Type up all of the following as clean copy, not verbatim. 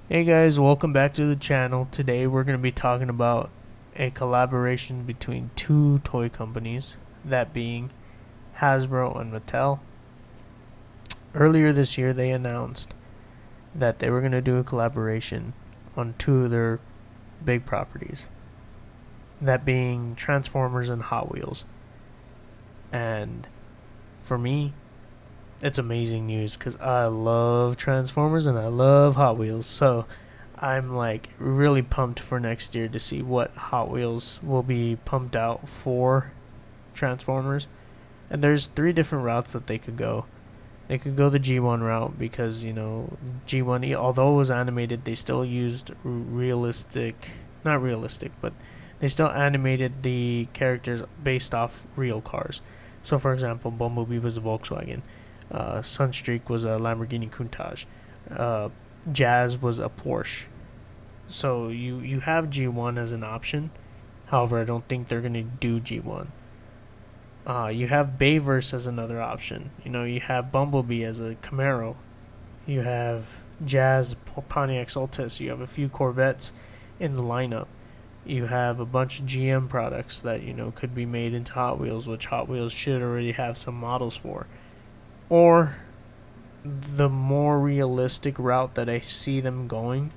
Hey guys, welcome back to the channel. Today we're going to be talking about a collaboration between two toy companies, that being Hasbro and Mattel. Earlier this year they announced that they were going to do a collaboration on two of their big properties, that being Transformers and Hot Wheels. And for me, it's amazing news because I love Transformers and I love Hot Wheels. So I'm like really pumped for next year to see what Hot Wheels will be pumped out for Transformers. And there's three different routes that they could go. They could go the G1 route because, G1, although it was animated, they still used not realistic, but they still animated the characters based off real cars. So, for example, Bumblebee was a Volkswagen, Sunstreak was a Lamborghini Countach, uh, Jazz was a Porsche. So you have G1 as an option. However, I don't think they're gonna do G1. You have Bayverse as another option. You have Bumblebee as a Camaro. You have Jazz Pontiac Solstice. You have a few Corvettes in the lineup. You have a bunch of GM products that could be made into Hot Wheels, which Hot Wheels should already have some models for. Or the more realistic route that I see them going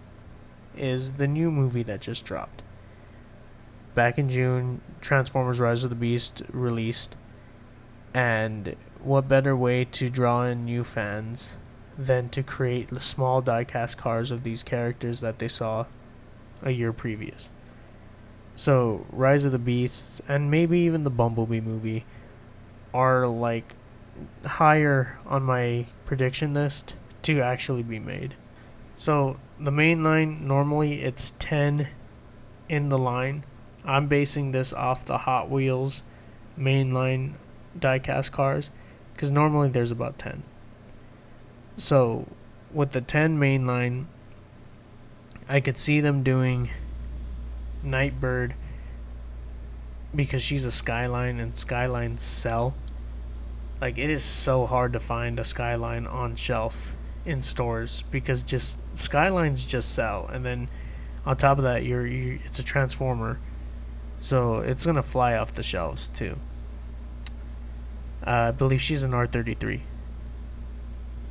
is the new movie that just dropped. Back in June, Transformers Rise of the Beast released, and what better way to draw in new fans than to create small die-cast cars of these characters that they saw a year previous. So, Rise of the Beasts and maybe even the Bumblebee movie are like higher on my prediction list to actually be made. So, the main line, normally it's 10 in the line. I'm basing this off the Hot Wheels mainline diecast cars because normally there's about 10. So, with the 10 mainline, I could see them doing Nightbird because she's a Skyline and Skylines sell. Like, it is so hard to find a Skyline on shelf in stores because just Skylines just sell, and then on top of that, it's a Transformer, so it's gonna fly off the shelves too. I believe she's an R33,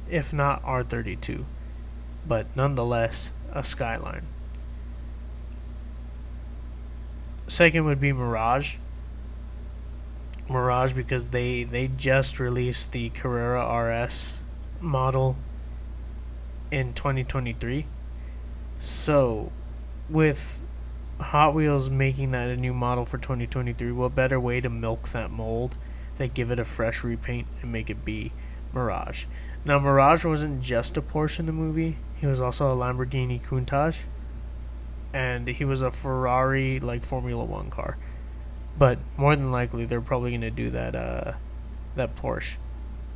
if not R32, but nonetheless a Skyline. Second would be Mirage because they just released the Carrera RS model in 2023. So, with Hot Wheels making that a new model for 2023, what better way to milk that mold than give it a fresh repaint and make it be Mirage? Now, Mirage wasn't just a Porsche in the movie, he was also a Lamborghini Countach, and he was a Ferrari like Formula One car. But more than likely, they're probably gonna do that Porsche.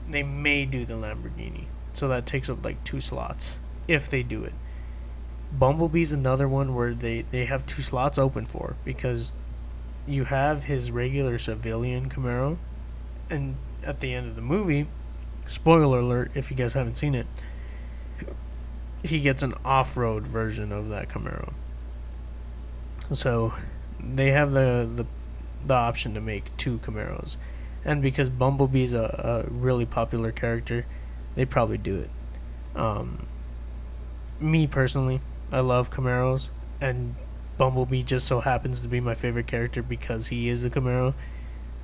They may do the Lamborghini, so that takes up like 2 slots if they do it. Bumblebee's another one where they have 2 slots open for because you have his regular civilian Camaro, and at the end of the movie, spoiler alert if you guys haven't seen it, he gets an off-road version of that Camaro. So they have the option to make two Camaros, and because Bumblebee's a really popular character, they probably do it. Me personally, I love Camaros, and Bumblebee just so happens to be my favorite character because he is a Camaro.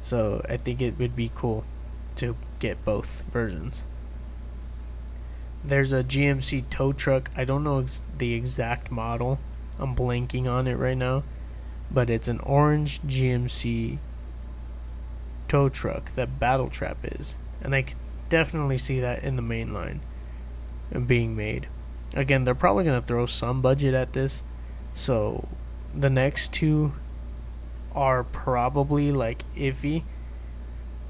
So I think it would be cool to get both versions. There's a GMC tow truck. I don't know the exact model. I'm blanking on it right now, but it's an orange GMC tow truck that Battle Trap is, and I could definitely see that in the main line and being made. Again, they're probably going to throw some budget at this, so the next two are probably like iffy.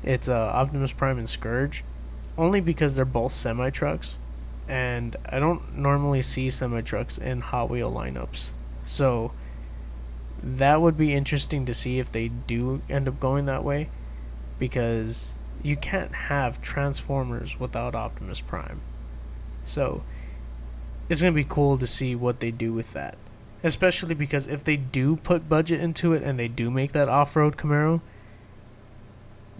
It's Optimus Prime and Scourge, only because they're both semi trucks, and I don't normally see semi trucks in Hot Wheel lineups. So that would be interesting to see if they do end up going that way, because you can't have Transformers without Optimus Prime. So it's going to be cool to see what they do with that. Especially because if they do put budget into it and they do make that off-road Camaro,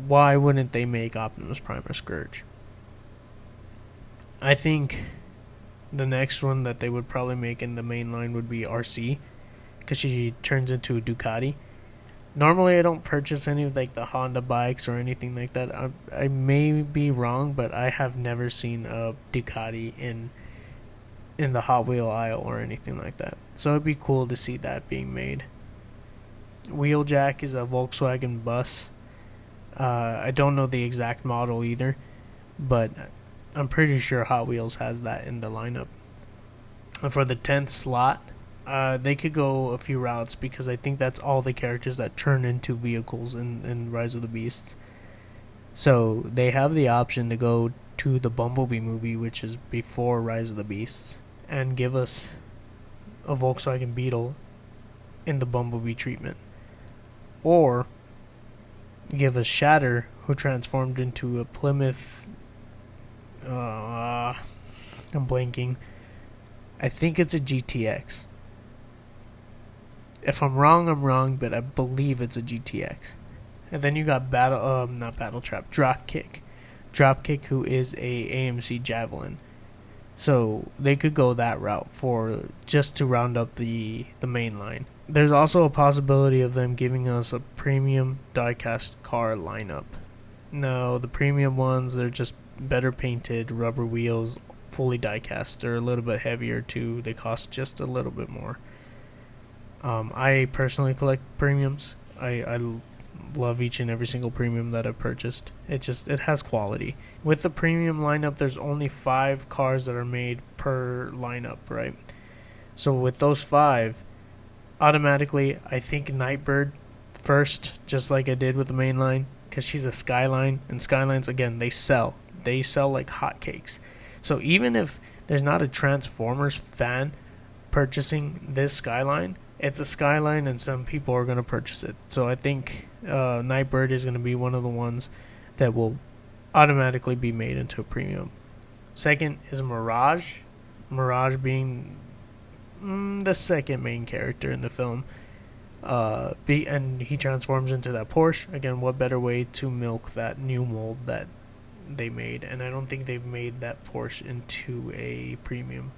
why wouldn't they make Optimus Prime or Scourge? I think the next one that they would probably make in the main line would be RC, because she turns into a Ducati. Normally I don't purchase any of like the Honda bikes or anything like that. I may be wrong, but I have never seen a Ducati in the Hot Wheel aisle or anything like that. So it'd be cool to see that being made. Wheeljack is a Volkswagen bus. I don't know the exact model either, but I'm pretty sure Hot Wheels has that in the lineup. And for the 10th slot, they could go a few routes, because I think that's all the characters that turn into vehicles in Rise of the Beasts. So they have the option to go to the Bumblebee movie, which is before Rise of the Beasts, and give us a Volkswagen Beetle in the Bumblebee treatment. Or give us Shatter, who transformed into a Plymouth... I'm blanking. I think it's a GTX. If I'm wrong, but I believe it's a GTX. And then you got Dropkick, who is a AMC Javelin. So they could go that route for just to round up the main line. There's also a possibility of them giving us a premium diecast car lineup. No, the premium ones, they're just better painted, rubber wheels, fully diecast. They're a little bit heavier too. They cost just a little bit more. I personally collect premiums. I love each and every single premium that I've purchased. It has quality. With the premium lineup, there's only 5 cars that are made per lineup, right? So with those 5, automatically I think Nightbird first, just like I did with the main line, because she's a Skyline, and Skylines, again, they sell like hotcakes. So even if there's not a Transformers fan purchasing this Skyline, it's a Skyline and some people are going to purchase it. So I think Nightbird is going to be one of the ones that will automatically be made into a premium. Second is Mirage. Mirage being the second main character in the film. And he transforms into that Porsche. Again, what better way to milk that new mold that they made? And I don't think they've made that Porsche into a premium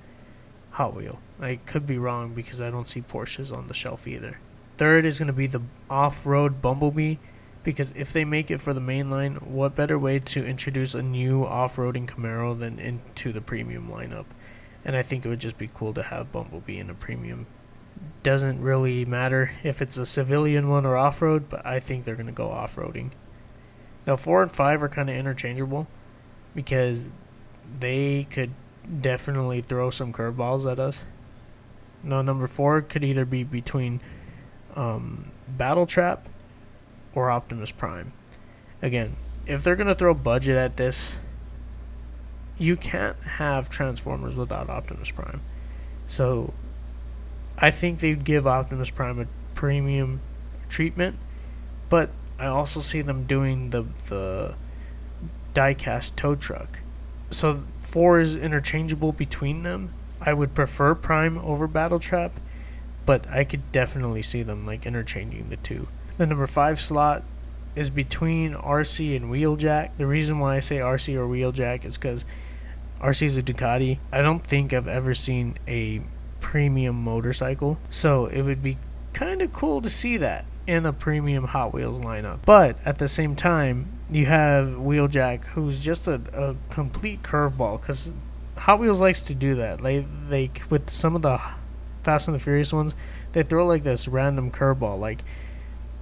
Hot Wheel. I could be wrong, because I don't see Porsches on the shelf either. Third is going to be the off-road Bumblebee, because if they make it for the main line, what better way to introduce a new off-roading Camaro than into the premium lineup? And I think it would just be cool to have Bumblebee in a premium. Doesn't really matter if it's a civilian one or off-road, but I think they're going to go off-roading. Now 4 and 5 are kind of interchangeable, because they could definitely throw some curveballs at us. Now number 4 could either be between Battletrap or Optimus Prime. Again, if they're going to throw budget at this, you can't have Transformers without Optimus Prime. So I think they'd give Optimus Prime a premium treatment, but I also see them doing the diecast tow truck. So 4 is interchangeable between them. I would prefer Prime over Battletrap, but I could definitely see them like interchanging the two. The number 5 slot is between RC and Wheeljack. The reason why I say RC or Wheeljack is because RC is a Ducati. I don't think I've ever seen a premium motorcycle, so it would be kind of cool to see that in a premium Hot Wheels lineup. But at the same time, you have Wheeljack, who's just a complete curveball, because Hot Wheels likes to do that. Like with some of the Fast and the Furious ones, they throw like this random curveball. Like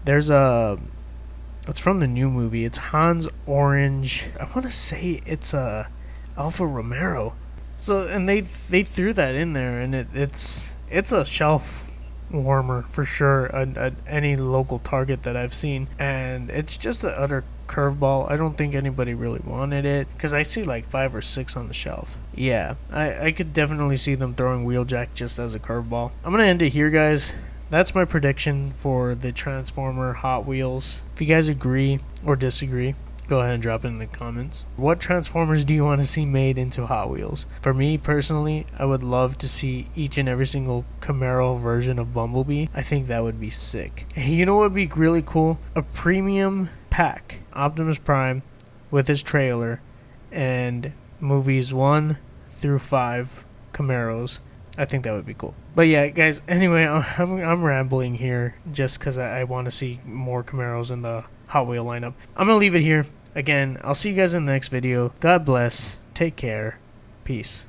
there's it's from the new movie. It's Hans Orange. I want to say it's a Alfa Romero. So and they threw that in there, and it's a shelf warmer for sure at any local Target that I've seen, and it's just an utter curveball. I don't think anybody really wanted it, because I see like 5 or 6 on the shelf. Yeah, I could definitely see them throwing Wheeljack just as a curveball. I'm gonna end it here, guys. That's my prediction for the Transformer Hot Wheels. If you guys agree or disagree, Go ahead and drop it in the comments. What Transformers do you want to see made into Hot Wheels? For me personally, I would love to see each and every single Camaro version of Bumblebee. I think that would be sick. Hey, you know what would be really cool? A premium pack. Optimus Prime with his trailer and movies 1 through 5 Camaros. I think that would be cool. But yeah, guys, anyway, I'm rambling here just because I want to see more Camaros in the Hot Wheel lineup. I'm going to leave it here. Again, I'll see you guys in the next video. God bless. Take care. Peace.